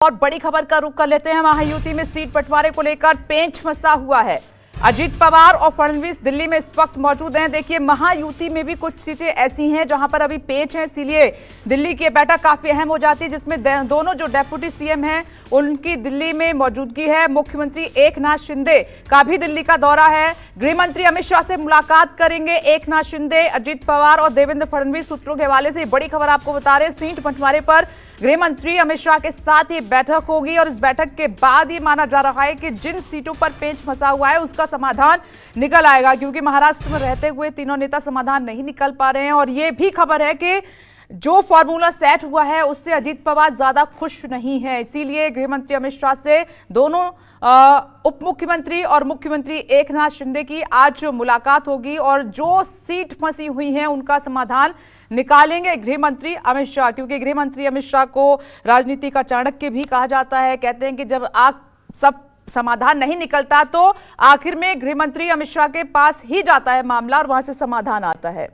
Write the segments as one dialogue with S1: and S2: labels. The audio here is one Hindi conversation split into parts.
S1: और बड़ी खबर का रुख कर लेते हैं। महायुति में सीट बंटवारे को लेकर पेंच फंसा हुआ है। अजीत पवार और फडणवीस दिल्ली में इस वक्त मौजूद हैं। देखिए, महायुति में भी कुछ सीटें ऐसी हैं जहां पर अभी पेंच है, इसीलिए दिल्ली की बैठक काफी अहम हो जाती है, जिसमें दोनों जो डेप्यूटी सीएम हैं उनकी दिल्ली में मौजूदगी है। मुख्यमंत्री एकनाथ शिंदे का भी दिल्ली का दौरा है। गृह मंत्री अमित शाह से मुलाकात करेंगे एकनाथ शिंदे। अजीत पवार और देवेंद्र फडणवीस सूत्रों के हवाले से बड़ी खबर आपको बता रहे हैं। सीट बंटवारे पर गृह मंत्री अमित शाह के साथ ये बैठक होगी और इस बैठक के बाद ये माना जा रहा है कि जिन सीटों पर पेंच फंसा हुआ है उसका समाधान निकल आएगा, क्योंकि महाराष्ट्र में रहते हुए तीनों नेता समाधान नहीं निकल पा रहे हैं। और ये भी खबर है कि जो फॉर्मूला सेट हुआ है उससे अजीत पवार ज्यादा खुश नहीं है, इसीलिए गृह मंत्री अमित शाह से दोनों उप मुख्यमंत्री और मुख्यमंत्री एकनाथ शिंदे की आज मुलाकात होगी और जो सीट फंसी हुई है उनका समाधान निकालेंगे गृह मंत्री अमित शाह, क्योंकि गृह मंत्री अमित शाह को राजनीति का चाणक्य भी कहा जाता है। कहते हैं कि जब सब समाधान नहीं निकलता तो आखिर में गृह मंत्री अमित शाह के पास ही जाता है मामला और वहां से समाधान आता है।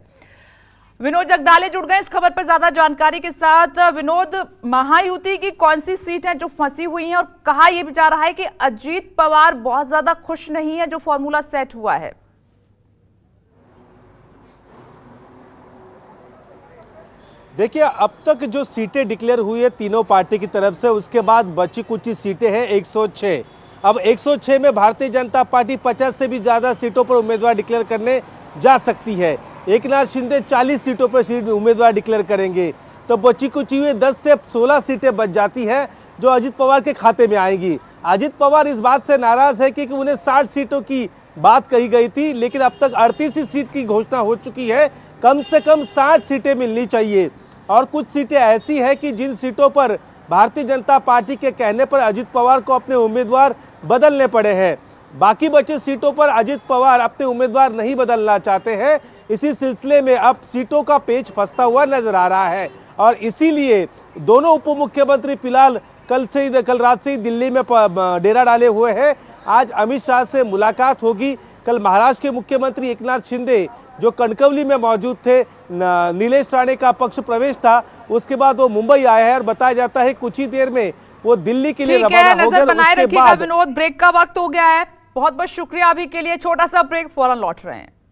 S1: विनोद जगदाले जुड़ गए इस खबर पर ज्यादा जानकारी के साथ। विनोद, महायुति की कौन सी सीट है जो फंसी हुई है और कहा यह भी जा रहा है कि अजीत पवार बहुत ज्यादा खुश नहीं है जो फॉर्मूला सेट हुआ है?
S2: देखिए, अब तक जो सीटें डिक्लेयर हुई है तीनों पार्टी की तरफ से, उसके बाद बची कुछ सीटें हैं 106। अब 106 में भारतीय जनता पार्टी 50 से भी ज़्यादा सीटों पर उम्मीदवार डिक्लेयर करने जा सकती है। एकनाथ शिंदे 40 सीटों पर उम्मीदवार डिक्लेयर करेंगे, तो बची कुची हुई 10 से 16 सीटें बच जाती हैं जो अजीत पवार के खाते में आएंगी। अजीत पवार इस बात से नाराज़ है कि उन्हें 60 सीटों की बात कही गई थी, लेकिन अब तक 38 सीट की घोषणा हो चुकी है। कम से कम 60 सीटें मिलनी चाहिए और कुछ सीटें ऐसी हैं कि जिन सीटों पर भारतीय जनता पार्टी के कहने पर अजीत पवार को अपने उम्मीदवार बदलने पड़े हैं। बाकी बचे सीटों पर अजीत पवार अपने उम्मीदवार नहीं बदलना चाहते हैं। इसी सिलसिले में अब सीटों का पेच फंसता हुआ नजर आ रहा है और इसीलिए दोनों उप मुख्यमंत्री फिलहाल कल रात से ही दिल्ली में डेरा डाले हुए हैं। आज अमित शाह से मुलाकात होगी। कल महाराष्ट्र के मुख्यमंत्री एकनाथ शिंदे जो कणकवली में मौजूद थे, नीलेश राणे का पक्ष प्रवेश था, उसके बाद वो मुंबई आए हैं और बताया जाता है कुछ ही देर में वो दिल्ली के लिए रवाना हो गए।
S1: नजर बनाए रखिएगा विनोद, ब्रेक का वक्त हो गया है। बहुत बहुत शुक्रिया अभी के लिए। छोटा सा ब्रेक, फौरन लौट रहे हैं।